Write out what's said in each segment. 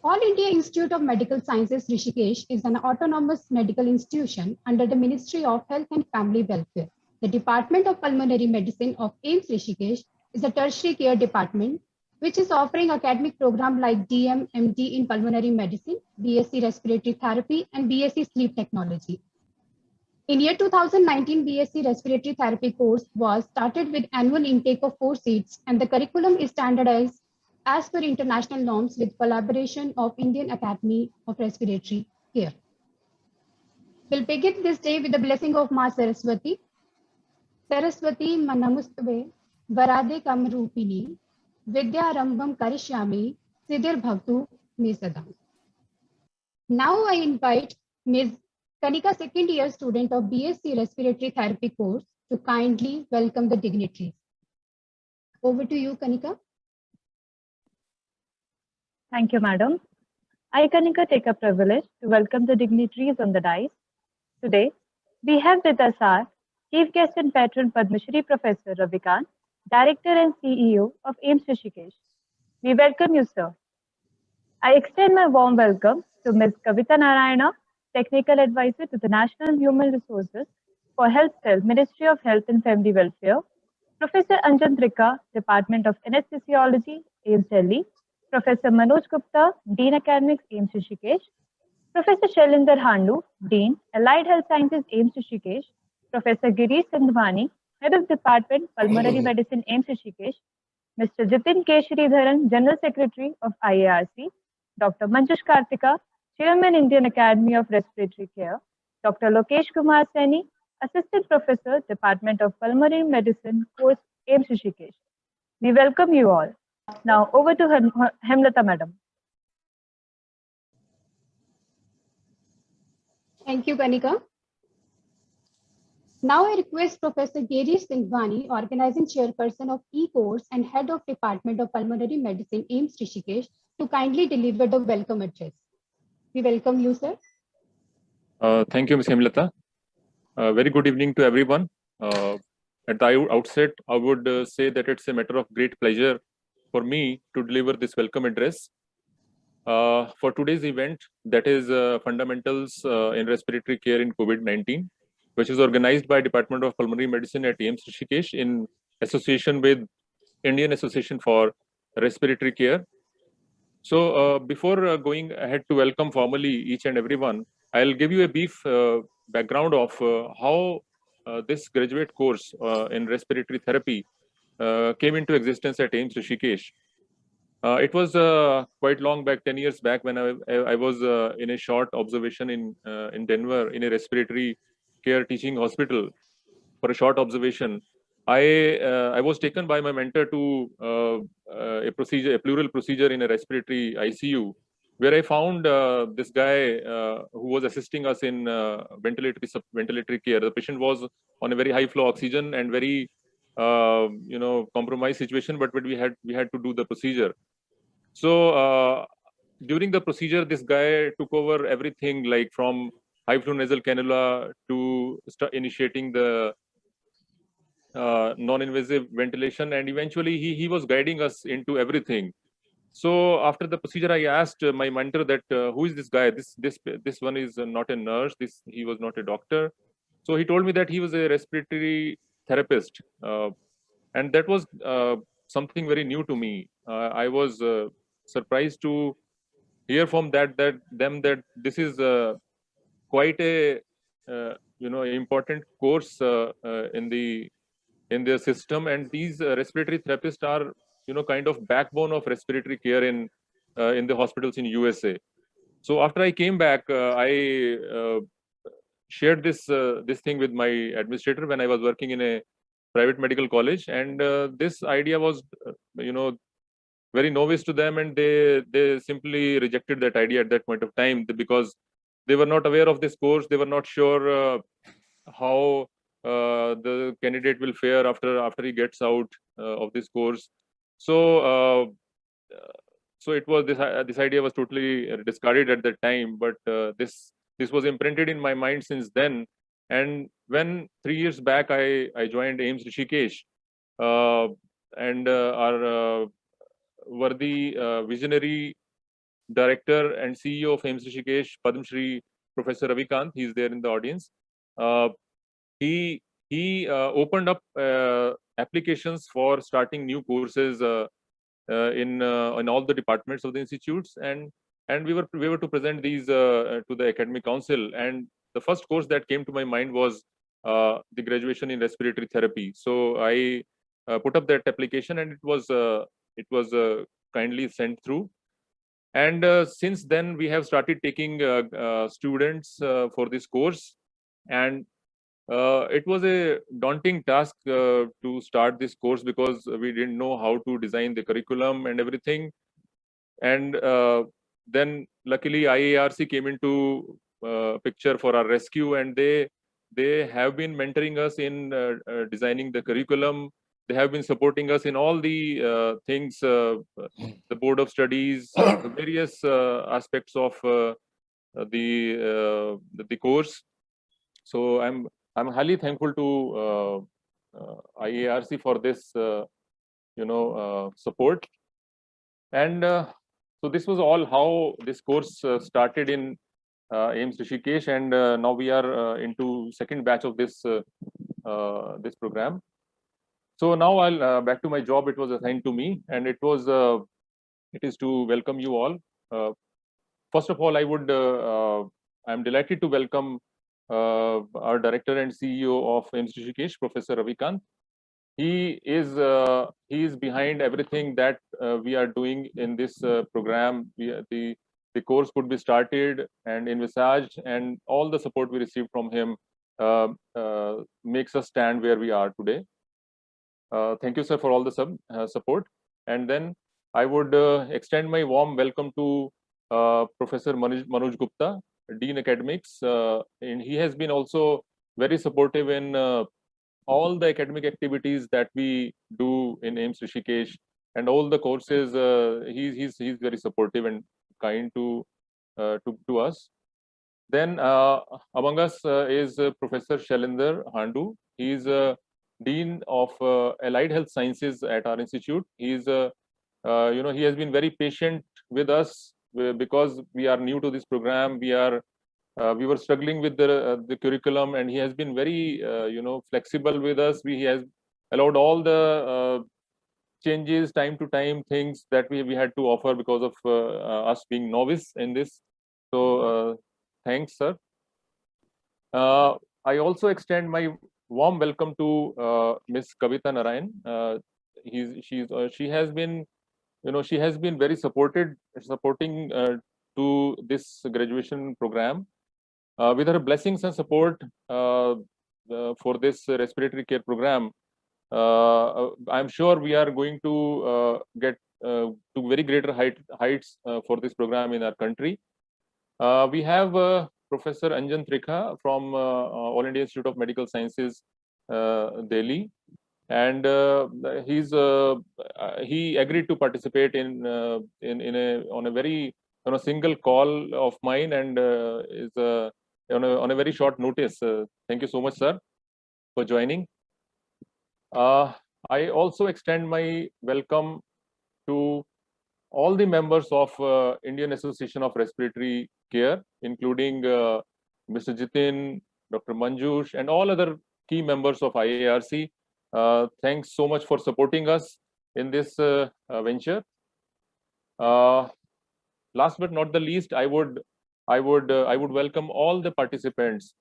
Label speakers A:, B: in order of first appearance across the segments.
A: All India Institute of Medical Sciences Rishikesh is an autonomous medical institution under the Ministry of Health and Family Welfare. The Department of Pulmonary Medicine of AIIMS Rishikesh is a tertiary care department which is offering academic programs like DM, MD in Pulmonary Medicine, BSc Respiratory Therapy, and BSc Sleep Technology. In year 2019, BSc Respiratory Therapy course was started with annual intake of 4 seats, and the curriculum is standardized as per international norms with collaboration of Indian Academy of Respiratory Care. We'll begin this day with the blessing of Ma Saraswati. Saraswati Manamustave Varade Kamrupini Vidya Rambam Karishyami Siddhir Bhaktu Mesada. Now I invite Ms. Kanika, second year student of BSc Respiratory Therapy course, to kindly welcome the dignitaries. Over to you, Kanika.
B: Thank you, madam. I, Kanika, take a privilege to welcome the dignitaries on the dais. Today, we have with us our Chief Guest and Patron Padma Shri Professor Ravikant, Director and CEO of AIIMS Rishikesh. We welcome you, sir. I extend my warm welcome to Ms. Kavita Narayana, Technical Advisor to the National Human Resources for Health Cell, Ministry of Health and Family Welfare, Professor Anjan Trikha, Department of Anesthesiology, AIIMS Delhi, Professor Manoj Gupta, Dean Academics, AIIMS Rishikesh, Professor Shailinder Handu, Dean, Allied Health Sciences, AIIMS Rishikesh, Professor Girish Sindhwani, Head of Department, Pulmonary Medicine, AIIMS Rishikesh, Mr. Jitin K. Sridharan, General Secretary of IARC, Dr. Manjush Kartika, Chairman, Indian Academy of Respiratory Care, Dr. Lokesh Kumar Saini, Assistant Professor, Department of Pulmonary Medicine, course, AIIMS Rishikesh. We welcome you all. Now, over to Hemlata, madam.
A: Thank you, Kanika. Now I request Professor Girish Sindhwani, Organizing Chairperson of E-Course and Head of Department of Pulmonary Medicine, AIIMS Rishikesh, to kindly deliver the welcome address. We welcome you, sir.
C: Thank you, Ms. Hemlata. Very good evening to everyone. At the outset, I would say that it's a matter of great pleasure for me to deliver this welcome address for today's event, that is Fundamentals in Respiratory Care in COVID-19, which is organized by Department of Pulmonary Medicine at AIIMS Rishikesh in association with Indian Association for Respiratory Care. So before going ahead to welcome formally each and everyone, I'll give you a brief background of how this graduate course in respiratory therapy came into existence at AIIMS Rishikesh. It was quite long back, 10 years back, when I was in a short observation in Denver in a respiratory care teaching hospital for a short observation. I was taken by my mentor to a pleural procedure in a respiratory ICU, where I found this guy who was assisting us in ventilatory care. The patient was on a very high flow oxygen and very compromised situation, but we had to do the procedure. So during the procedure, this guy took over everything, like from high flow nasal cannula to initiating the non-invasive ventilation, and eventually he was guiding us into everything. So after the procedure, I asked my mentor that who is this guy? This one is not a nurse. He was not a doctor. So he told me that he was a respiratory therapist, and that was something very new to me. I was surprised to hear from that this is quite a important course in their system, and these respiratory therapists are kind of backbone of respiratory care in the hospitals in USA. So after I came back, I shared this thing with my administrator when I was working in a private medical college, and this idea was very novice to them, and they simply rejected that idea at that point of time, because they were not aware of this course. They were not sure how the candidate will fare after he gets out of this course. So it was this idea was totally discarded at that time, but this was imprinted in my mind since then. And when 3 years back I joined AIIMS Rishikesh, and our worthy visionary Director and CEO of AIIMS Rishikesh, Padma Shri Professor Ravikant. He's there in the audience. He opened up applications for starting new courses in all the departments of the institutes, and we were to present these to the academic council. And the first course that came to my mind was the graduation in respiratory therapy. So I put up that application, and it was kindly sent through. And since then, we have started taking students for this course, and it was a daunting task to start this course because we didn't know how to design the curriculum and everything. And then luckily IARC came into picture for our rescue, and they have been mentoring us in designing the curriculum. They have been supporting us in all the things, the board of studies, the various aspects of the course. So I'm highly thankful to IARC for this support. And so this was all how this course started in AIIMS Rishikesh, and now we are into second batch of this this program. So now I'll back to my job. It was assigned to me, and it is to welcome you all. First of all, I'm delighted to welcome our director and CEO of AIIMS Rishikesh, Professor Ravikant. He is behind everything that we are doing in this program. The course could be started and envisaged, and all the support we received from him makes us stand where we are today. Thank you, sir, for all the support. And then I would extend my warm welcome to Professor Manoj Gupta, Dean Academics, and he has been also very supportive in all the academic activities that we do in AIIMS Rishikesh, and all the courses. He's very supportive and kind to us. Then among us is Professor Shailendra Handu. He's Dean of Allied Health Sciences at our institute. He's he has been very patient with us because we are new to this program. We were struggling with the curriculum, and he has been very flexible with us. He has allowed all the changes time to time, things that we had to offer because of us being novice in this. So thanks, sir. I also extend my warm welcome to Miss Kavita Narayan. She has been very supporting to this graduation program. With her blessings and support for this respiratory care program, I'm sure we are going to get to very greater heights for this program in our country. We have Professor Anjan Trikha from All India Institute of Medical Sciences, Delhi, and he agreed to participate on a very single call of mine, and is on a very short notice. Thank you so much, sir, for joining. I also extend my welcome to all the members of Indian Association of Respiratory Care, including Mr. Jitin, Dr. Manjush, and all other key members of IARC. Thanks so much for supporting us in this venture. Last but not the least, I would welcome all the participants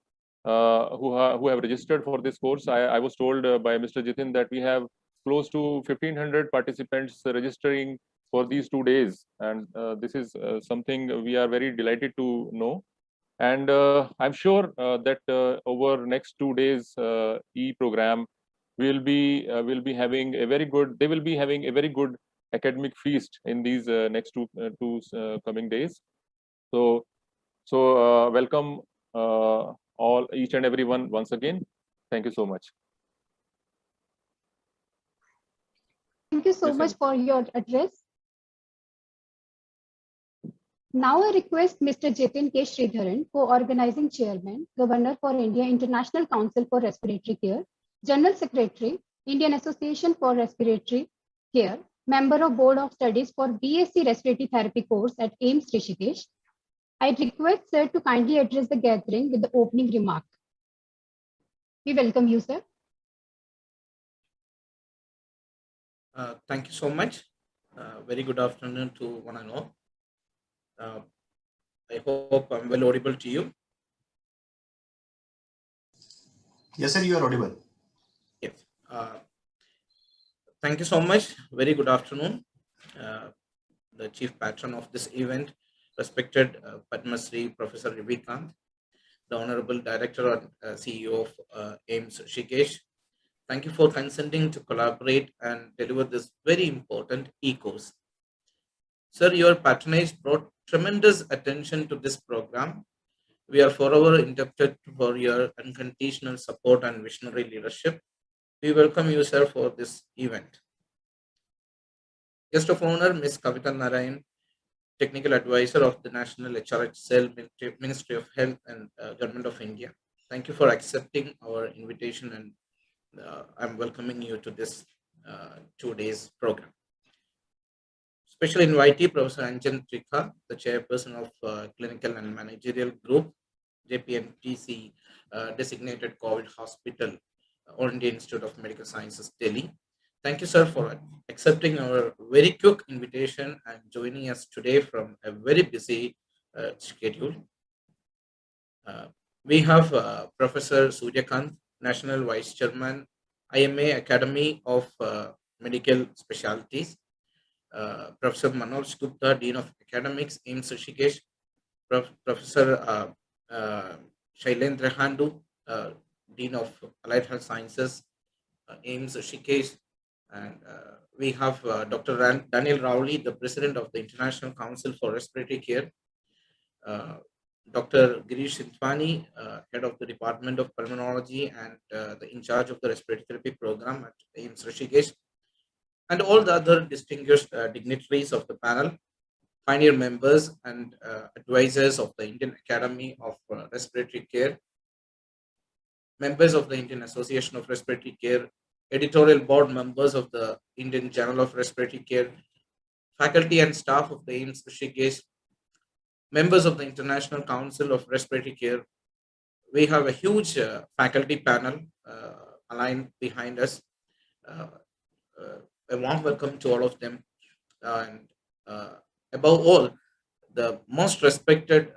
C: who have registered for this course. I was told by Mr. Jitin that we have close to 1,500 participants registering for these 2 days, and this is something we are very delighted to know. And I'm sure that over next 2 days program will be having a very good. They will be having a very good academic feast in these next two coming days. So welcome each and everyone once again. Thank you so much.
A: Thank you so much for your address. Now I request Mr. Jitin K. Sridharan, Co-Organizing Chairman, Governor for India International Council for Respiratory Care, General Secretary, Indian Association for Respiratory Care, member of Board of Studies for BSc Respiratory Therapy course at AIIMS Rishikesh. I request sir to kindly address the gathering with the opening remark. We welcome you, sir.
D: Thank you so much. Very good afternoon to one and all. I hope I'm well audible to you.
E: Yes, sir, you are audible.
D: Yes. Thank you so much. Very good afternoon. The chief patron of this event, respected Padma Shri Professor Ravikant, the Honorable Director and CEO of AIIMS Rishikesh. Thank you for consenting to collaborate and deliver this very important e-course. Sir, your patronage brought tremendous attention to this program. We are forever indebted for your unconditional support and visionary leadership. We welcome you, sir, for this event. Guest of honor, Ms. Kavita Narayan, Technical Advisor of the National HRH Cell, Ministry of Health and Government of India. Thank you for accepting our invitation, and I'm welcoming you to this 2 days program. Special invitee, Professor Anjan Trikha, the Chairperson of Clinical and Managerial Group, JPMTC Designated COVID Hospital, All India Institute of Medical Sciences, Delhi. Thank you, sir, for accepting our very quick invitation and joining us today from a very busy schedule. We have Professor Suryakant, National Vice Chairman, IMA Academy of Medical Specialties, Professor Manoj Gupta, Dean of Academics, AIIMS Rishikesh, Professor Shailendra Handu, Dean of Allied Health Sciences, AIIMS Rishikesh, and we have Dr. Daniel Rowley, the President of the International Council for Respiratory Care, Dr. Girish Sintwani, Head of the Department of Pulmonology and in charge of the Respiratory Therapy Program at AIIMS Rishikesh, and all the other distinguished dignitaries of the panel, pioneer members and advisors of the Indian Academy of Respiratory Care, members of the Indian Association of Respiratory Care, editorial board members of the Indian Journal of Respiratory Care, faculty and staff of the AIIMS Rishikesh, members of the International Council of Respiratory Care. We have a huge faculty panel aligned behind us. A warm welcome to all of them. And above all, the most respected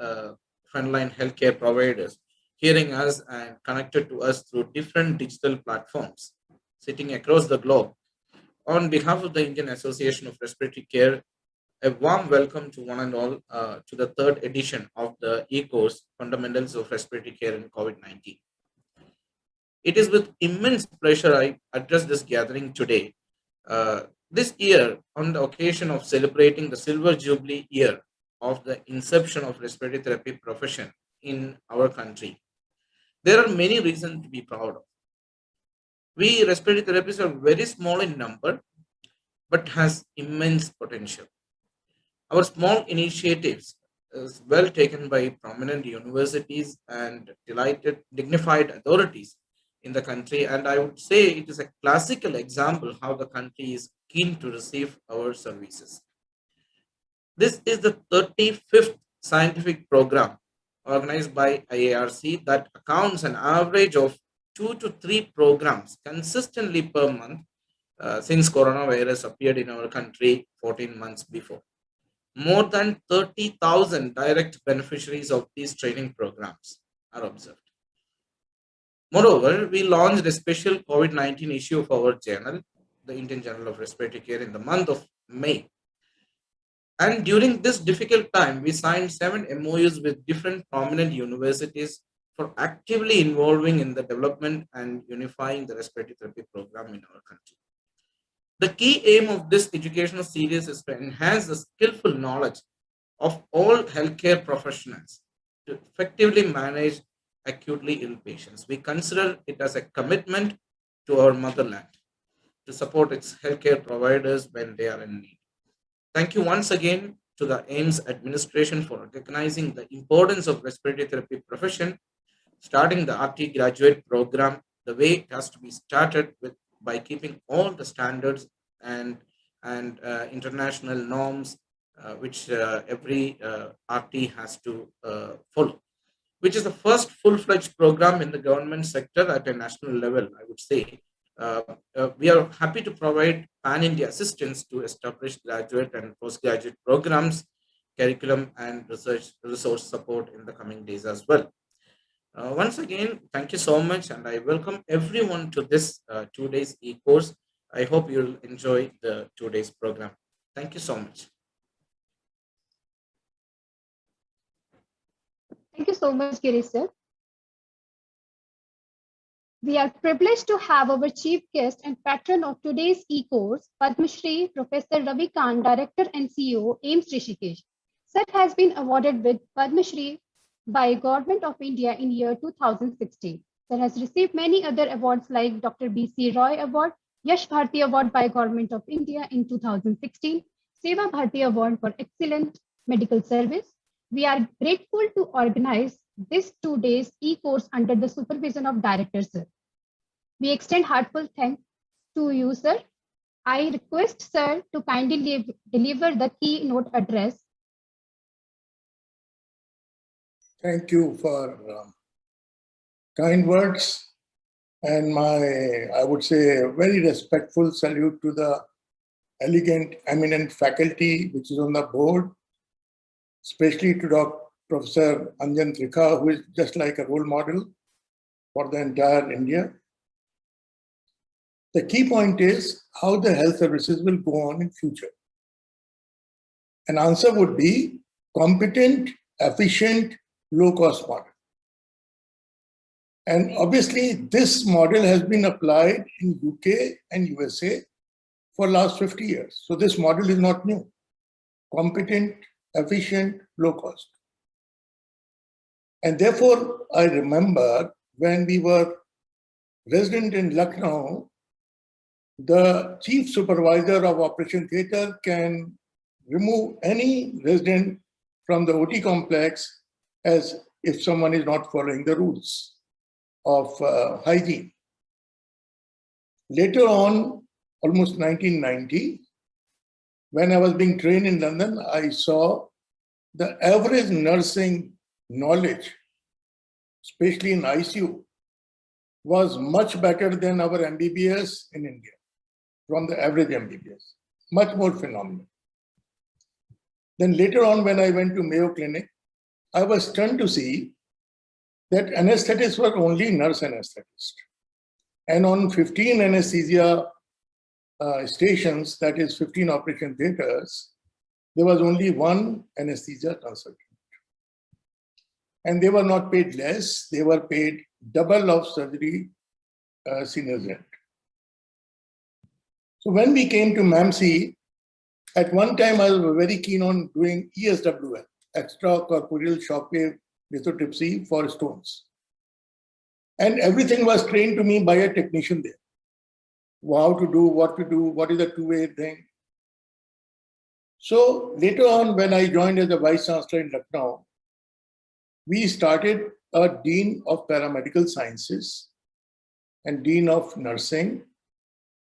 D: frontline healthcare providers hearing us and connected to us through different digital platforms sitting across the globe. On behalf of the Indian Association of Respiratory Care, a warm welcome to one and all to the third edition of the e-course Fundamentals of Respiratory Care in COVID-19. It is with immense pleasure I address this gathering today. This year, on the occasion of celebrating the Silver Jubilee year of the inception of respiratory therapy profession in our country, there are many reasons to be proud of. We respiratory therapists are very small in number, but has immense potential. Our small initiatives is well taken by prominent universities and dignified authorities in the country, and I would say it is a classical example how the country is keen to receive our services. This is the 35th scientific program organized by IARC that accounts an average of 2 to 3 programs consistently per month since coronavirus appeared in our country 14 months before. More than 30,000 direct beneficiaries of these training programs are observed. Moreover, we launched a special COVID-19 issue of our journal, the Indian Journal of Respiratory Care, in the month of May. And during this difficult time, we signed 7 MOUs with different prominent universities for actively involving in the development and unifying the respiratory therapy program in our country. The key aim of this educational series is to enhance the skillful knowledge of all healthcare professionals to effectively manage acutely ill patients. We consider it as a commitment to our motherland to support its healthcare providers when they are in need. Thank you once again to the AIIMS administration for recognizing the importance of respiratory therapy profession, starting the RT graduate program the way it has to be started with by keeping all the standards and and international norms which every RT has to follow, which is the first full-fledged program in the government sector at a national level, I would say. We are happy to provide pan-India assistance to establish graduate and postgraduate programs, curriculum, and resource support in the coming days as well. Once again, thank you so much, and I welcome everyone to this 2 days e-course. I hope you'll enjoy the 2 days program. Thank you so much.
A: Thank you so much, Girish sir. We are privileged to have our chief guest and patron of today's e-course, Padma Shri Professor Ravi Kant, Director and CEO, AIIMS Rishikesh. Sir has been awarded with Padma Shri by Government of India in year 2016. Sir has received many other awards like Dr. B.C. Roy Award, Yash Bharti Award by Government of India in 2016, Seva Bharti Award for Excellent Medical Service. We are grateful to organize this 2 days e-course under the supervision of Director Sir. We extend heartfelt thanks to you, sir. I request sir to kindly deliver the keynote address.
F: Thank you for kind words and my, I would say, very respectful salute to the elegant, eminent faculty which is on the board, especially to Dr. Professor Anjan Trikha, who is just like a role model for the entire India. The key point is how the health services will go on in future. An answer would be competent, efficient, low-cost model. And obviously, this model has been applied in UK and USA for last 50 years. So this model is not new. Competent, efficient, low cost. And therefore, I remember when we were resident in Lucknow, the chief supervisor of Operation Theatre can remove any resident from the OT complex as if someone is not following the rules of hygiene. Later on, almost 1990, when I was being trained in London, I saw the average nursing knowledge, especially in ICU, was much better than our MBBS in India, from the average MBBS, much more phenomenal. Then later on, when I went to Mayo Clinic, I was stunned to see that anesthetists were only nurse anesthetists. And on 15 anesthesia stations, that is 15 operation theaters, there was only one anesthesia consultant. And they were not paid less, they were paid double of surgery senior rent. So when we came to MAMC, at one time I was very keen on doing ESWL, extracorporeal shockwave lithotripsy for stones. And everything was trained to me by a technician there. How to do, what is a two-way thing. So later on, when I joined as a vice chancellor in Lucknow, we started a dean of paramedical sciences and dean of nursing,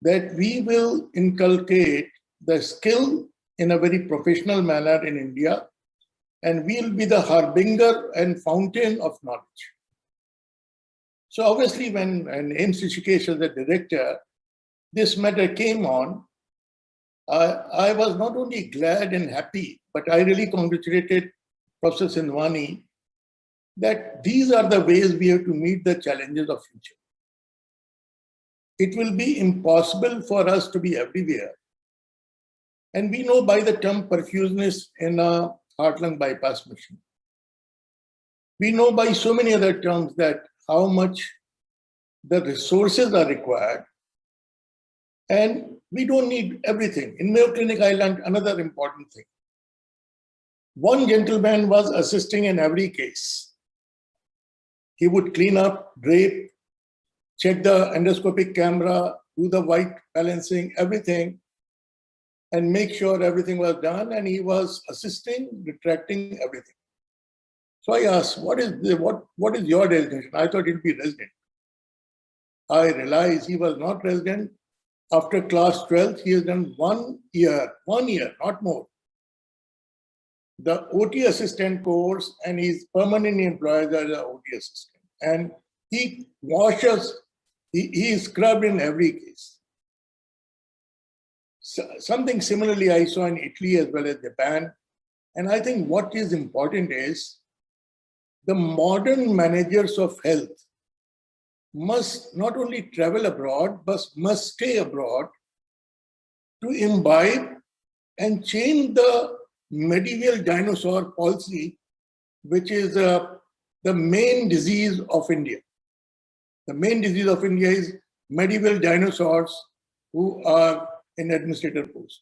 F: that we will inculcate the skill in a very professional manner in India, and we'll be the harbinger and fountain of knowledge. So obviously when AIIMS Rishikesh as the director, this matter came on, I was not only glad and happy, but I really congratulated Professor Sindhwani that these are the ways we have to meet the challenges of future. It will be impossible for us to be everywhere. And we know by the term perfusionist in a heart-lung bypass machine. We know by so many other terms that how much the resources are required. And we don't need everything. In Mayo Clinic, I learned another important thing. One gentleman was assisting in every case. He would clean up, drape, check the endoscopic camera, do the white balancing, everything, and make sure everything was done. And he was assisting, retracting everything. So I asked, what is your designation? I thought he'd be resident. I realized he was not resident. After class 12th, he has done 1 year, not more, the OT assistant course, and he's permanently employed as an OT assistant. And he washes, he is scrubbed in every case. So, something similarly I saw in Italy as well as Japan. And I think what is important is the modern managers of health must not only travel abroad, but must stay abroad to imbibe and change the medieval dinosaur palsy, which is the main disease of India. The main disease of India is medieval dinosaurs who are in administrative post.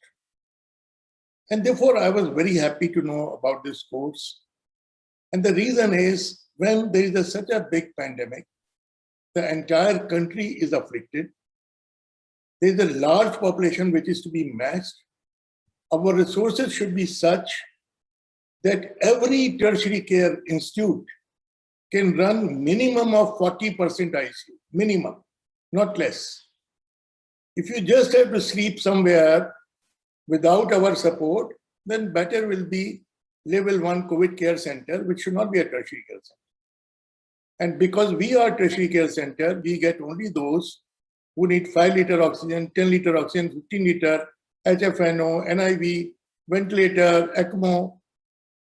F: And therefore, I was very happy to know about this course. And the reason is when there is such a big pandemic, the entire country is afflicted. There is a large population which is to be matched. Our resources should be such that every tertiary care institute can run minimum of 40% ICU, minimum, not less. If you just have to sleep somewhere without our support, then better will be level 1 COVID care center, which should not be a tertiary care center. And because we are tertiary care center, we get only those who need 5 liter oxygen, 10 liter oxygen, 15 liter, HFNO, NIV, ventilator, ECMO.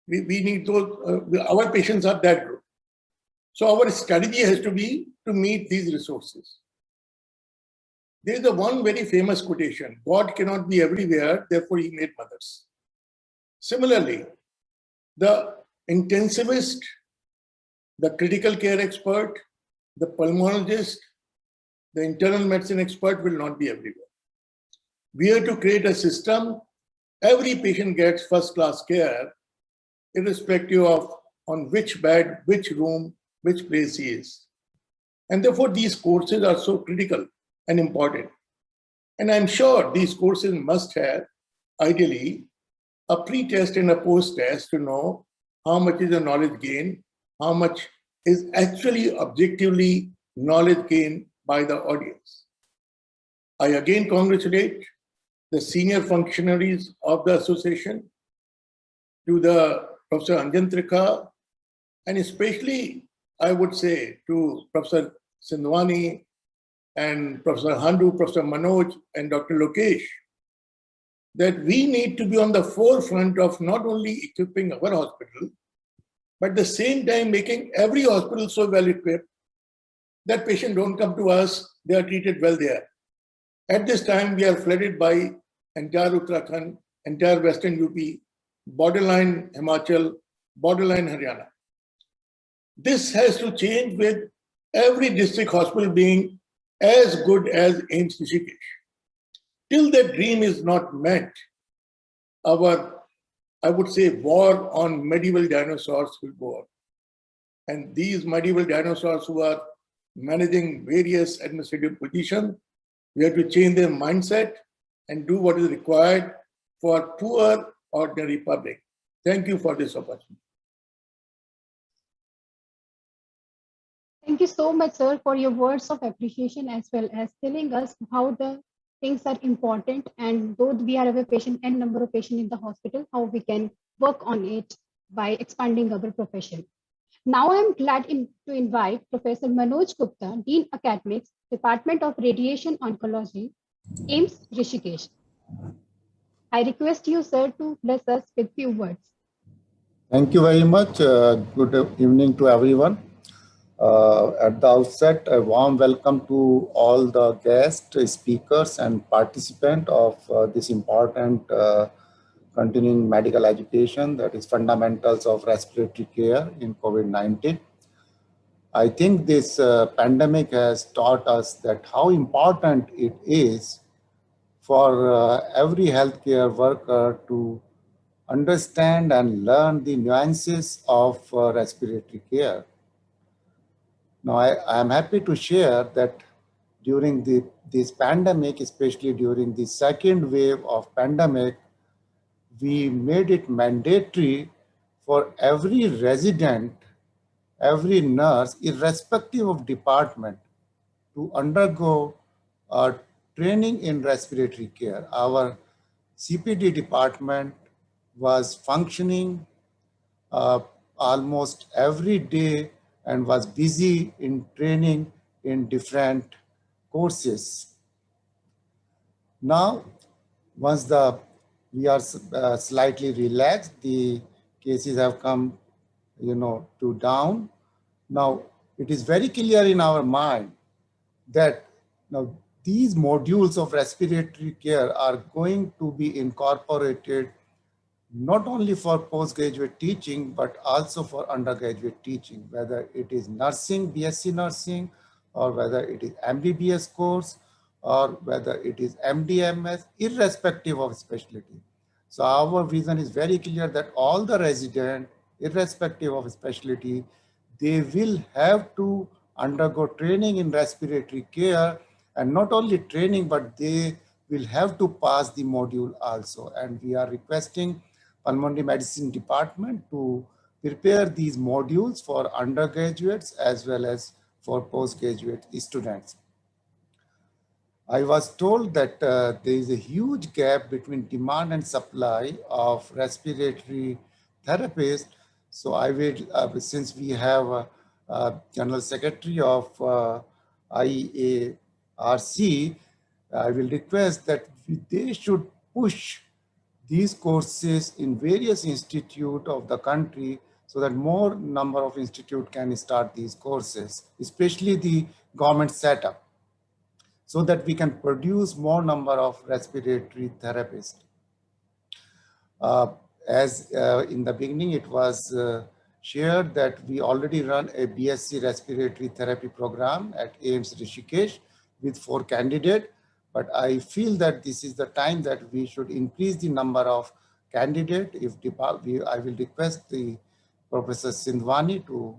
F: We need those, our patients are that group. So our strategy has to be to meet these resources. There is a one very famous quotation, God cannot be everywhere, therefore he made mothers. Similarly, the intensivist, the critical care expert, the pulmonologist, the internal medicine expert will not be everywhere. We have to create a system, every patient gets first-class care, irrespective of on which bed, which room, which place he is. And therefore, these courses are so critical and important. And I'm sure these courses must have, ideally, a pre-test and a post-test to know how much is the knowledge gain, how much is actually objectively knowledge gained by the audience. I again congratulate the senior functionaries of the association, to the Professor Anjan Trikha, and especially I would say to Professor Sindhwani and Professor Handu, Professor Manoj and Dr. Lokesh, that we need to be on the forefront of not only equipping our hospital, but at the same time making every hospital so well equipped that patients don't come to us, they are treated well there. At this time, we are flooded by entire Uttarakhand, entire Western UP, borderline Himachal, borderline Haryana. This has to change with every district hospital being as good as AIIMS Rishikesh. Till that dream is not met, our, I would say, war on medieval dinosaurs will go on. And these medieval dinosaurs who are managing various administrative positions, we have to change their mindset and do what is required for poor ordinary public. Thank you for this opportunity.
A: Thank you so much, sir, for your words of appreciation as well as telling us how the things are important, and though we have a patient and number of patients in the hospital, how we can work on it by expanding our profession. Now I'm glad to invite Professor Manoj Gupta, Dean Academics, Department of Radiation Oncology, AIIMS Rishikesh. I request you, sir, to bless us with few words.
G: Thank you very much. Good evening to everyone. At the outset, a warm welcome to all the guests, speakers, and participants of this important continuing medical education, that is fundamentals of respiratory care in COVID-19. I think this pandemic has taught us that how important it is for every healthcare worker to understand and learn the nuances of respiratory care. Now, I am happy to share that during this pandemic, especially during the second wave of pandemic, we made it mandatory for every resident, every nurse, irrespective of department, to undergo training in respiratory care. Our CPD department was functioning almost every day and was busy in training in different courses. Now, once we are slightly relaxed, the cases have come, to down. Now, it is very clear in our mind that now these modules of respiratory care are going to be incorporated not only for postgraduate teaching, but also for undergraduate teaching, whether it is nursing, BSc nursing, or whether it is MBBS course, or whether it is MDMS, irrespective of specialty. So our vision is very clear that all the residents, irrespective of specialty, they will have to undergo training in respiratory care, and not only training, but they will have to pass the module also. And we are requesting Pulmonary Medicine Department to prepare these modules for undergraduates as well as for postgraduate students. I was told that there is a huge gap between demand and supply of respiratory therapists. So I will, since we have a General Secretary of IARC, I will request that they should push these courses in various institutes of the country so that more number of institutes can start these courses, especially the government setup, so that we can produce more number of respiratory therapists. As in the beginning, it was shared that we already run a BSc respiratory therapy program at AIIMS Rishikesh with 4 candidates. But I feel that this is the time that we should increase the number of candidates. I will request the Professor Sindhwani to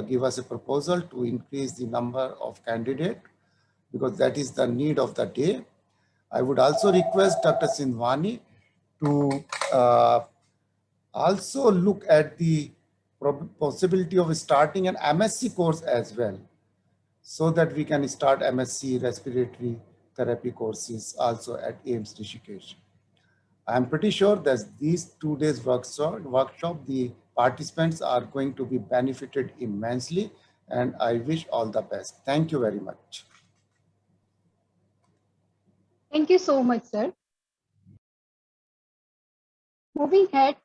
G: give us a proposal to increase the number of candidates, because that is the need of the day. I would also request Dr. Sindhwani to also look at the possibility of starting an MSc course as well, so that we can start MSc respiratory therapy courses also at AIIMS Rishikesh. I'm pretty sure that these 2 days workshop, the participants are going to be benefited immensely, and I wish all the best. Thank you very much.
A: Thank you so much, sir. Moving ahead,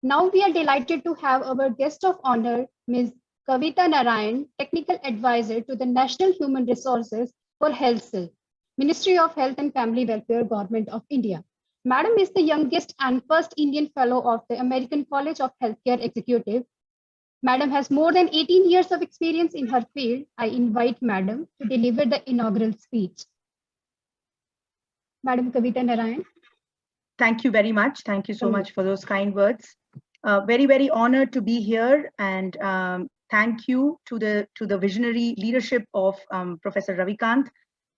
A: now we are delighted to have our guest of honor, Ms. Kavita Narayan, Technical Advisor to the National Human Resources for Health Cell, Ministry of Health and Family Welfare, Government of India. Madam is the youngest and first Indian Fellow of the American College of Healthcare Executive. Madam has more than 18 years of experience in her field. I invite Madam to deliver the inaugural speech. Madam Kavita Narayan.
H: Thank you very much. Thank you so much for those kind words. Very, very honored to be here, and thank you to the visionary leadership of Professor Ravikant.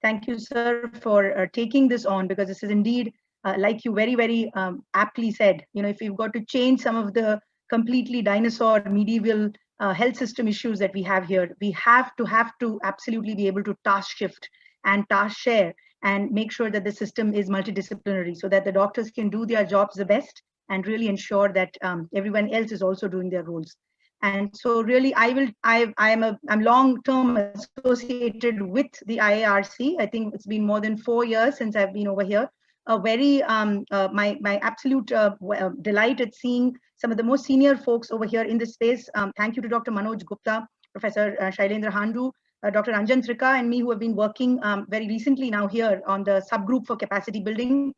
H: Thank you, sir, for taking this on, because this is indeed, like you very, very aptly said, if we've got to change some of the completely dinosaur medieval health system issues that we have here, we have to absolutely be able to task shift and task share and make sure that the system is multidisciplinary, so that the doctors can do their jobs the best and really ensure that everyone else is also doing their roles. And so really, I'm long-term associated with the IARC. I think it's been more than 4 years since I've been over here. A very, my absolute delight at seeing some of the most senior folks over here in this space. Thank you to Dr. Manoj Gupta, Professor Shailendra Handu, Dr. Anjan Trika and me, who have been working very recently now here on the subgroup for capacity building,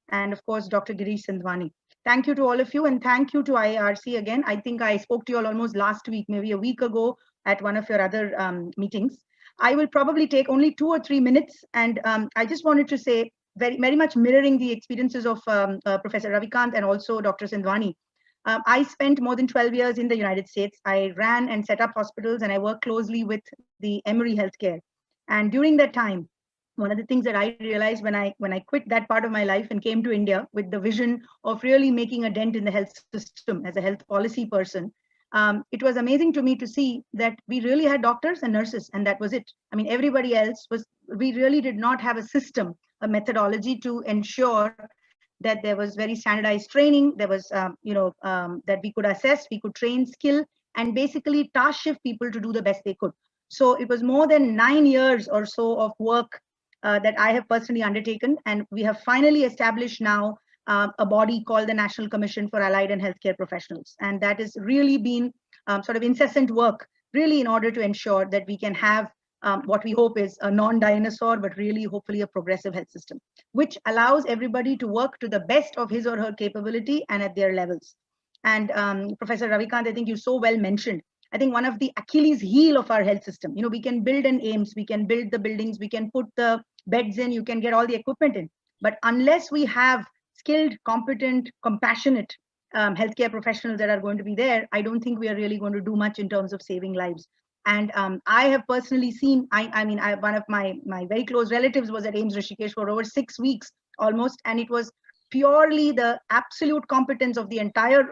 H: and of course, Dr. Girish Sindhwani. Thank you to all of you, and thank you to IARC again. I think I spoke to you all almost last week, maybe a week ago, at one of your other meetings. I will probably take only 2 or 3 minutes, and I just wanted to say, very, very much mirroring the experiences of Professor Ravikant and also Dr. Sindhwani. I spent more than 12 years in the United States. I ran and set up hospitals, and I worked closely with the Emory Healthcare. And during that time, one of the things that I realized when I quit that part of my life and came to India with the vision of really making a dent in the health system as a health policy person, it was amazing to me to see that we really had doctors and nurses, and that was it. I mean, everybody else was, we really did not have a system, a methodology to ensure that there was very standardized training. There was, that we could assess, we could train, skill, and basically task shift people to do the best they could. So it was more than 9 years or so of work that I have personally undertaken. And we have finally established now a body called the National Commission for Allied and Healthcare Professionals. And that has really been sort of incessant work, really, in order to ensure that we can have what we hope is a non-dinosaur, but really hopefully a progressive health system, which allows everybody to work to the best of his or her capability and at their levels. And Professor Ravikant, I think you so well mentioned, I think one of the Achilles heel of our health system, we can build an AIIMS, we can build the buildings, we can put the beds in, you can get all the equipment in. But unless we have skilled, competent, compassionate healthcare professionals that are going to be there, I don't think we are really going to do much in terms of saving lives. And I have personally seen, one of my very close relatives was at AIIMS Rishikesh for over 6 weeks almost, and it was purely the absolute competence of the entire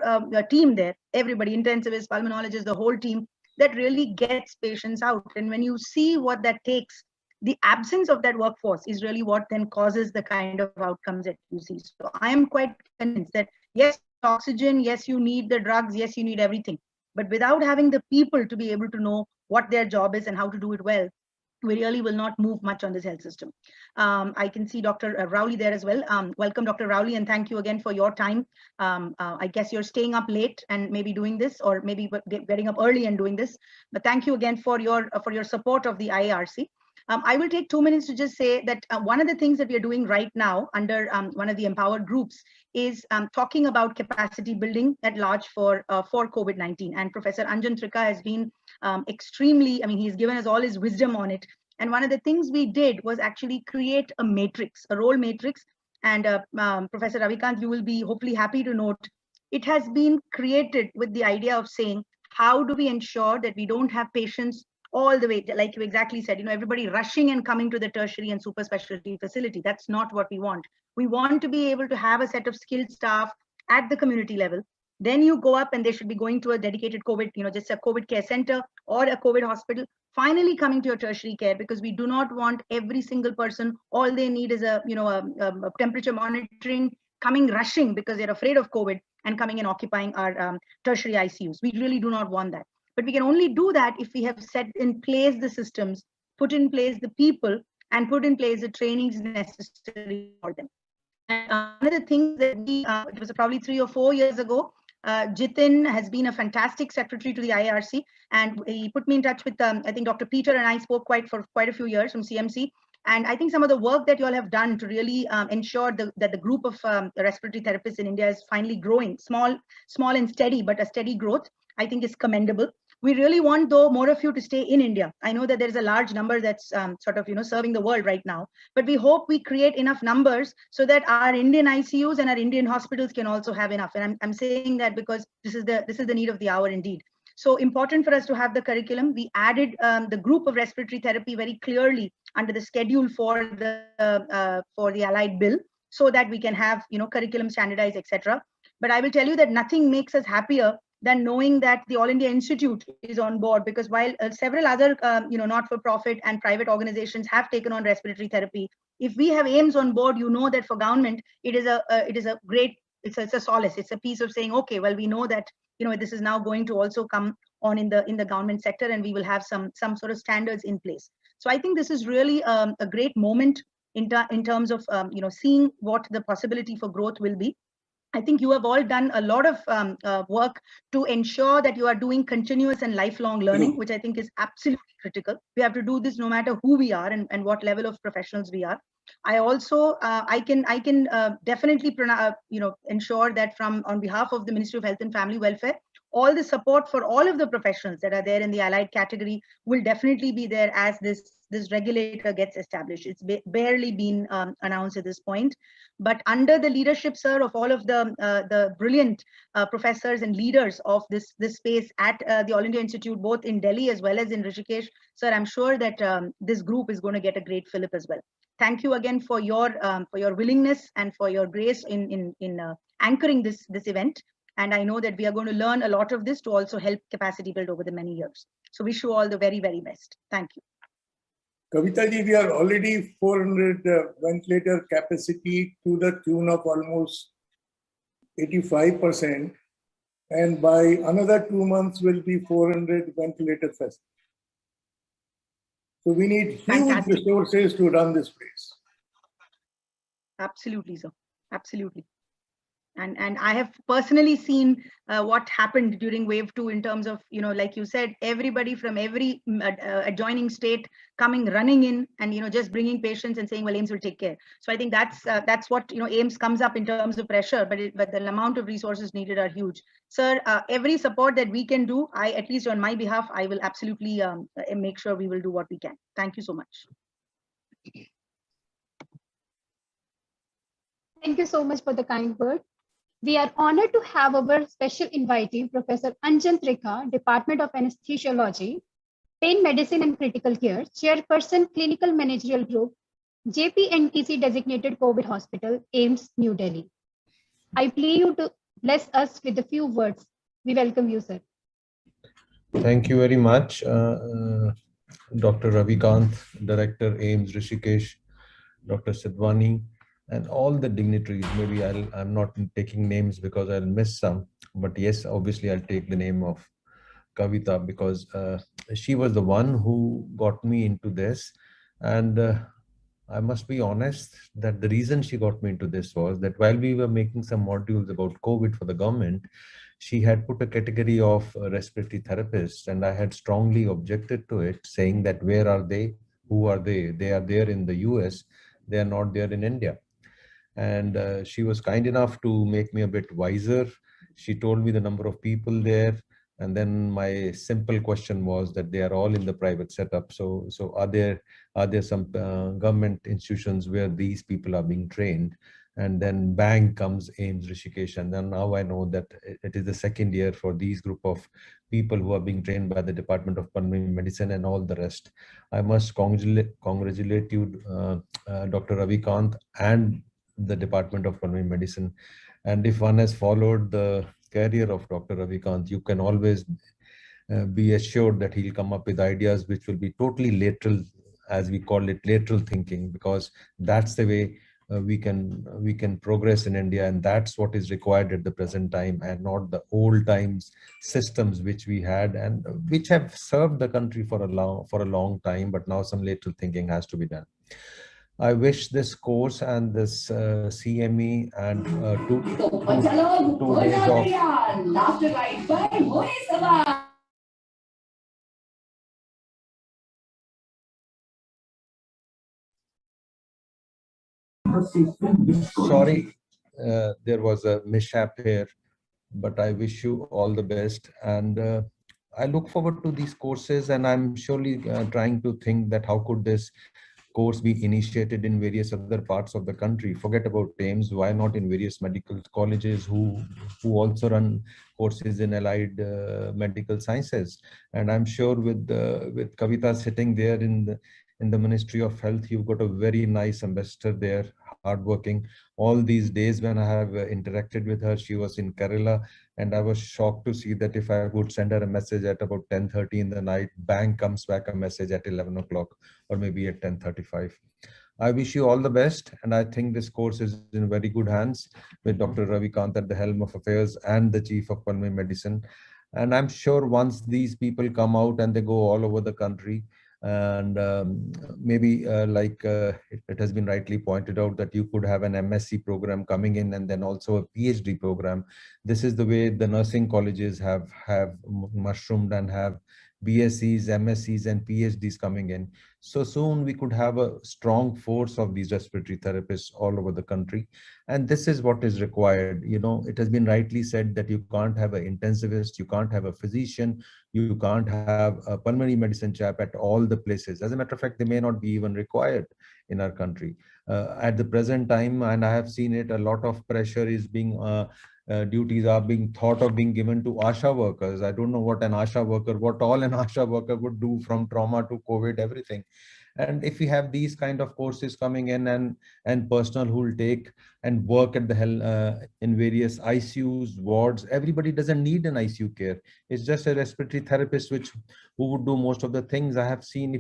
H: team there, everybody, intensivists, pulmonologists, the whole team, that really gets patients out. And when you see what that takes, the absence of that workforce is really what then causes the kind of outcomes that you see. So I am quite convinced that yes, oxygen, yes, you need the drugs, yes, you need everything. But without having the people to be able to know what their job is and how to do it well, we really will not move much on this health system. I can see Dr. Rowley there as well. Welcome, Dr. Rowley, and thank you again for your time. I guess you're staying up late and maybe doing this, or maybe getting up early and doing this. But thank you again for your support of the IARC. I will take 2 minutes to just say that one of the things that we are doing right now under one of the empowered groups is talking about capacity building at large for COVID-19. And Professor Anjan Trika has been extremely, he's given us all his wisdom on it. And one of the things we did was actually create a matrix, a role matrix. And Professor Ravikant, you will be hopefully happy to note, it has been created with the idea of saying, how do we ensure that we don't have patients all the way, like you exactly said, everybody rushing and coming to the tertiary and super specialty facility. That's not what we want. We want to be able to have a set of skilled staff at the community level. Then you go up and they should be going to a dedicated COVID, just a COVID care center or a COVID hospital, finally coming to your tertiary care, because we do not want every single person, all they need is a temperature monitoring, coming rushing because they're afraid of COVID and coming and occupying our tertiary ICUs. We really do not want that. But we can only do that if we have set in place the systems, put in place the people, and put in place the trainings necessary for them. And one of the things that it was probably 3 or 4 years ago, Jitin has been a fantastic secretary to the IARC, and he put me in touch with, I think Dr. Peter and I spoke for quite a few years from CMC. And I think some of the work that you all have done to really ensure that the group of respiratory therapists in India is finally growing, small and steady, but a steady growth, I think is commendable. We really want, though, more of you to stay in India. I know that there is a large number that's serving the world right now, but we hope we create enough numbers so that our Indian ICUs and our Indian hospitals can also have enough. And I'm saying that because this is the need of the hour indeed. So important for us to have the curriculum. We added the group of respiratory therapy very clearly under the schedule for the allied bill, so that we can have curriculum standardized, etc. But I will tell you that nothing makes us happier than knowing that the All India Institute is on board, because while several other not-for-profit and private organizations have taken on respiratory therapy, if we have AIIMS on board, that for government it is a great, it's a solace. It's a piece of saying, okay, well, we know that this is now going to also come on in the government sector, and we will have some sort of standards in place. So I think this is really a great moment in terms of seeing what the possibility for growth will be. I think you have all done a lot of work to ensure that you are doing continuous and lifelong learning, which I think is absolutely critical. We have to do this no matter who we are and what level of professionals we are. I also, I can definitely, ensure that on behalf of the Ministry of Health and Family Welfare, all the support for all of the professionals that are there in the allied category will definitely be there as this regulator gets established. It's barely been announced at this point, but under the leadership, sir, of all of the brilliant professors and leaders of this space at the All India Institute, both in Delhi as well as in Rishikesh, sir, I'm sure that this group is going to get a great fillip as well. Thank you again for your willingness and for your grace in anchoring this event. And I know that we are going to learn a lot of this to also help capacity build over the many years. So wish you all the very, very best. Thank you.
F: Kavita ji, we are already 400 ventilator capacity to the tune of almost 85%. And by another 2 months will be 400 ventilator facility. So we need huge
H: Fantastic.
F: resources to run this place.
H: Absolutely, sir. Absolutely. And I have personally seen what happened during wave 2 in terms of, like you said, everybody from every adjoining state coming running in and, just bringing patients and saying, well, AIIMS will take care. So I think that's what, AIIMS comes up in terms of pressure, but the amount of resources needed are huge. Sir, every support that we can do, at least on my behalf, I will absolutely make sure we will do what we can. Thank you so much.
A: Thank you so much for the kind word. We are honored to have our special invitee, Professor Anjan Trikha, Department of Anesthesiology, Pain Medicine and Critical Care, Chairperson, Clinical Managerial Group, JPNTC Designated COVID Hospital, AIIMS, New Delhi. I plead you to bless us with a few words. We welcome you, sir.
I: Thank you very much, Dr. Ravikant, Director, AIIMS, Rishikesh, Dr. Sidwani, and all the dignitaries. Maybe I'm not taking names because I'll miss some, but yes, obviously I'll take the name of Kavita because she was the one who got me into this. And I must be honest that the reason she got me into this was that while we were making some modules about COVID for the government, she had put a category of respiratory therapists, and I had strongly objected to it, saying that where are they? Who are they? They are there in the US. They are not there in India. And she was kind enough to make me a bit wiser. She told me the number of people there. And then my simple question was that they are all in the private setup. So are there some government institutions where these people are being trained? And then bang comes AIIMS Rishikesh. And then now I know that it is the second year for these group of people who are being trained by the Department of Pulmonary Medicine and all the rest. I must congratulate you, Dr. Ravikant, and the Department of Pulmonary Medicine. And if one has followed the career of Dr. Ravikant, you can always be assured that he'll come up with ideas which will be totally lateral, as we call it, lateral thinking, because that's the way we can progress in India, and that's what is required at the present time, and not the old times systems which we had and which have served the country for a long time, but now some lateral thinking has to be done. I wish this course and this CME and 2 days of sorry, there was a mishap here, but I wish you all the best. And I look forward to these courses, and I'm surely trying to think that how could this course be initiated in various other parts of the country. Forget about AIIMS, why not in various medical colleges who also run courses in allied medical sciences. And I'm sure with Kavita sitting there in the Ministry of Health, you've got a very nice ambassador there, hardworking. All these days when I have interacted with her, she was in Kerala, and I was shocked to see that if I would send her a message at about 10:30 in the night, bang comes back a message at 11 o'clock or maybe at 10:35. I wish you all the best, and I think this course is in very good hands with Dr. Ravikant at the helm of affairs and the Chief of Pulmonary Medicine. And I'm sure once these people come out and they go all over the country, and maybe it has been rightly pointed out that you could have an MSc program coming in and then also a PhD program. This is the way the nursing colleges have mushroomed and have BScs, MScs, and PhDs coming in. So soon we could have a strong force of these respiratory therapists all over the country. And this is what is required. You know, it has been rightly said that you can't have an intensivist, you can't have a physician, you can't have a pulmonary medicine chap at all the places. As a matter of fact, they may not be even required in our country. At the present time, and I have seen it, a lot of pressure is being duties are being thought of being given to ASHA workers. I don't know what an ASHA worker, what all an ASHA worker would do, from trauma to COVID, everything. And if we have these kind of courses coming in, and personnel who will take and work at the in various ICUs, wards, everybody doesn't need an ICU care. It's just a respiratory therapist who would do most of the things. I have seen,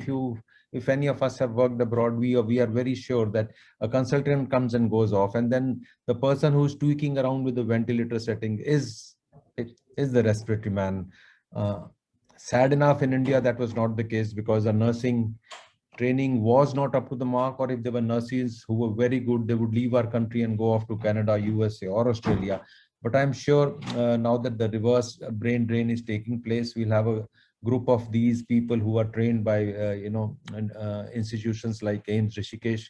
I: if any of us have worked abroad, we are very sure that a consultant comes and goes off, and then the person who's tweaking around with the ventilator setting is the respiratory man. Sad enough, in India that was not the case, because the nursing training was not up to the mark, or if there were nurses who were very good, they would leave our country and go off to Canada, USA, or Australia. But I'm sure now that the reverse brain drain is taking place, we'll have a group of these people who are trained by institutions like AIIMS Rishikesh,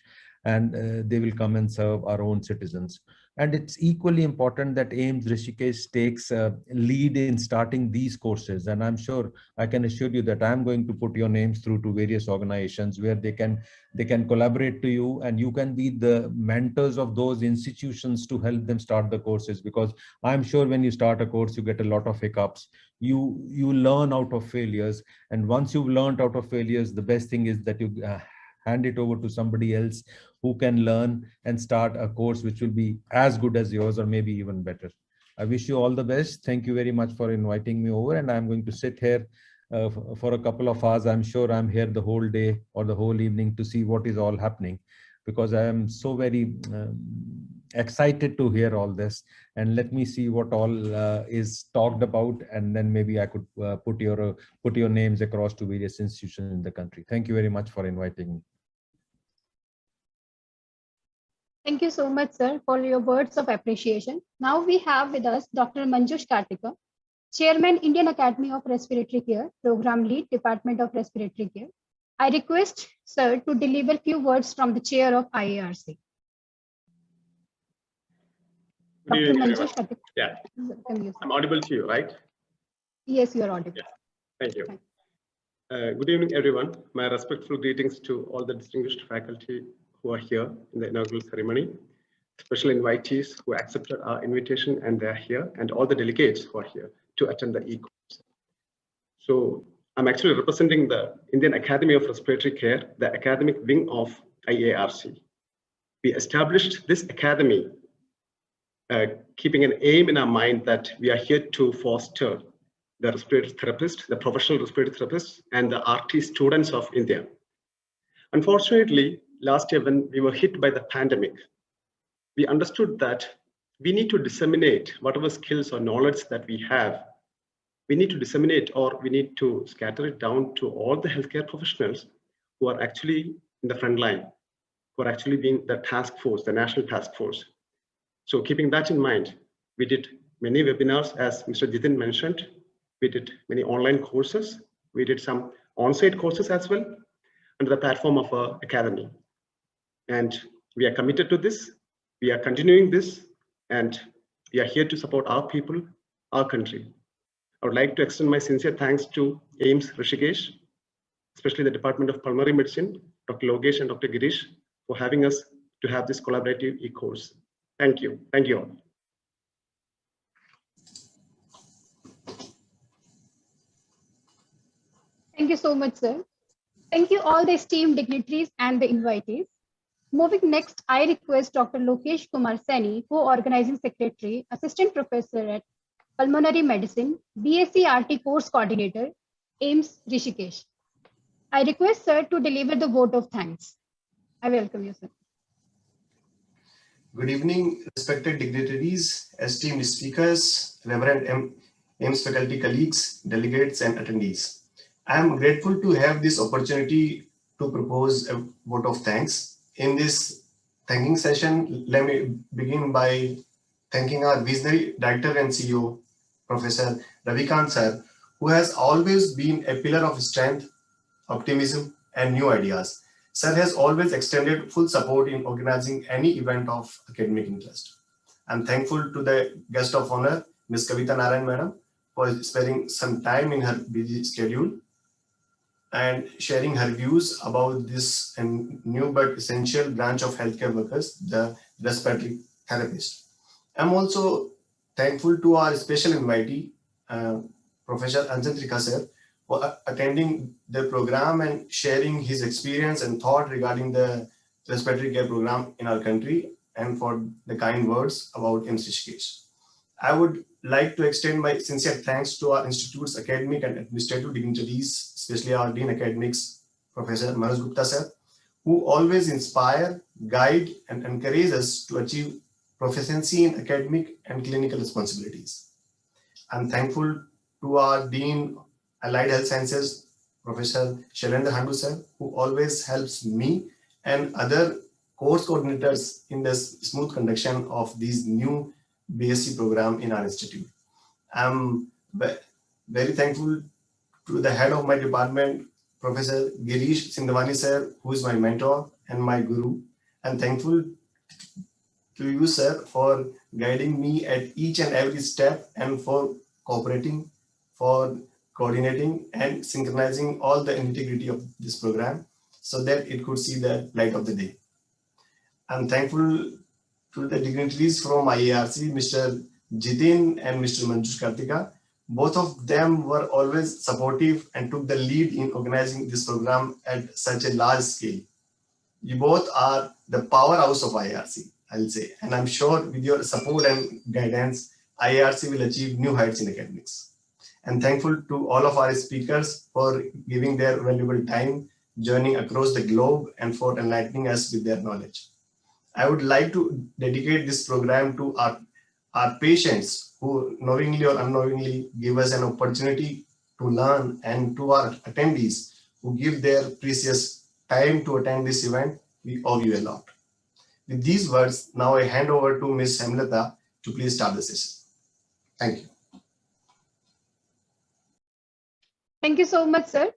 I: and they will come and serve our own citizens. And it's equally important that AIIMS Rishikesh takes lead in starting these courses. And I'm sure, I can assure you that I'm going to put your names through to various organizations where they can collaborate to you, and you can be the mentors of those institutions to help them start the courses. Because I'm sure when you start a course, you get a lot of hiccups. You learn out of failures. And once you've learned out of failures, the best thing is that you hand it over to somebody else who can learn and start a course which will be as good as yours, or maybe even better. I wish you all the best. Thank you very much for inviting me over, and I'm going to sit here for a couple of hours. I'm sure I'm here the whole day or the whole evening to see what is all happening, because I am so very excited to hear all this. And let me see what all is talked about, and then maybe I could put your names across to various institutions in the country. Thank you very much for inviting me.
A: Thank you so much, sir, for your words of appreciation. Now we have with us Dr. Manjush Kartikar, Chairman, Indian Academy of Respiratory Care, Program Lead, Department of Respiratory Care. I request sir to deliver few words from the chair of IARC.
J: Good
A: Dr.
J: evening,
A: Manjush
J: everyone.
A: Kartikar.
J: Yeah,
A: Welcome you, sir.
J: I'm audible to you, right?
A: Yes, you are audible.
J: Yeah. Thank you. Good evening, everyone. My respectful greetings to all the distinguished faculty who are here in the inaugural ceremony, special invitees who accepted our invitation and they're here, and all the delegates who are here to attend the e-course. So I'm actually representing the Indian Academy of Respiratory Care, the academic wing of IARC. We established this academy keeping an aim in our mind that we are here to foster the respiratory therapist, the professional respiratory therapists, and the RT students of India. Unfortunately, last year when we were hit by the pandemic, we understood that we need to disseminate whatever skills or knowledge that we have. We need to disseminate, or we need to scatter it down to all the healthcare professionals who are actually in the front line, who are actually being the task force, the national task force. So keeping that in mind, we did many webinars, as Mr. Jitin mentioned. We did many online courses. We did some on-site courses as well under the platform of our academy. And we are committed to this. We are continuing this, and we are here to support our people, our country. I would like to extend my sincere thanks to AIIMS Rishikesh, especially the Department of Pulmonary Medicine, Dr. Logesh and Dr. Girish, for having us to have this collaborative e-course. Thank you. Thank you all.
A: Thank you so much, sir. Thank you all the esteemed dignitaries and the invitees. Moving next, I request Dr. Lokesh Kumar Saini, Co-Organizing Secretary, Assistant Professor at Pulmonary Medicine, BSc RT Course Coordinator, AIIMS Rishikesh. I request sir to deliver the vote of thanks. I welcome you, sir.
E: Good evening, respected dignitaries, esteemed speakers, Reverend AIIMS faculty colleagues, delegates, and attendees. I am grateful to have this opportunity to propose a vote of thanks. In this thanking session, let me begin by thanking our visionary director and CEO, Professor Ravikant sir, who has always been a pillar of strength, optimism, and new ideas. Sir has always extended full support in organizing any event of academic interest. I'm thankful to the guest of honor, Ms. Kavita Narayan Madam, for sparing some time in her busy schedule and sharing her views about this new but essential branch of healthcare workers, the respiratory therapist. I'm also thankful to our special invitee, Professor Anjan Trikha sir, for attending the program and sharing his experience and thought regarding the respiratory care program in our country, and for the kind words about AIIMS Rishikesh. I would like to extend my sincere thanks to our institute's academic and administrative dignitaries, especially our Dean Academics, Professor Manoj Gupta sir, who always inspire, guide, and encourage us to achieve proficiency in academic and clinical responsibilities. I'm thankful to our Dean Allied Health Sciences, Professor Shailendra Handu sir, who always helps me and other course coordinators in the smooth conduction of these new BSc program in our institute. I'm very thankful to the head of my department, Professor Girish Sindhavani sir, who is my mentor and my guru, and thankful to you, sir, for guiding me at each and every step and for cooperating, for coordinating and synchronizing all the integrity of this program so that it could see the light of the day. I'm thankful to the dignitaries from IARC, Mr. Jitin and Mr. Manjush Kartika. Both of them were always supportive and took the lead in organizing this program at such a large scale. You both are the powerhouse of IARC, I'll say, and I'm sure with your support and guidance, IARC will achieve new heights in academics. And thankful to all of our speakers for giving their valuable time, journeying across the globe, and for enlightening us with their knowledge. I would like to dedicate this program to our patients who knowingly or unknowingly give us an opportunity to learn, and to our attendees who give their precious time to attend this event. We owe you a lot. With these words, now I hand over to Ms. Hemlata to please start the session. Thank you.
A: Thank you so much, sir.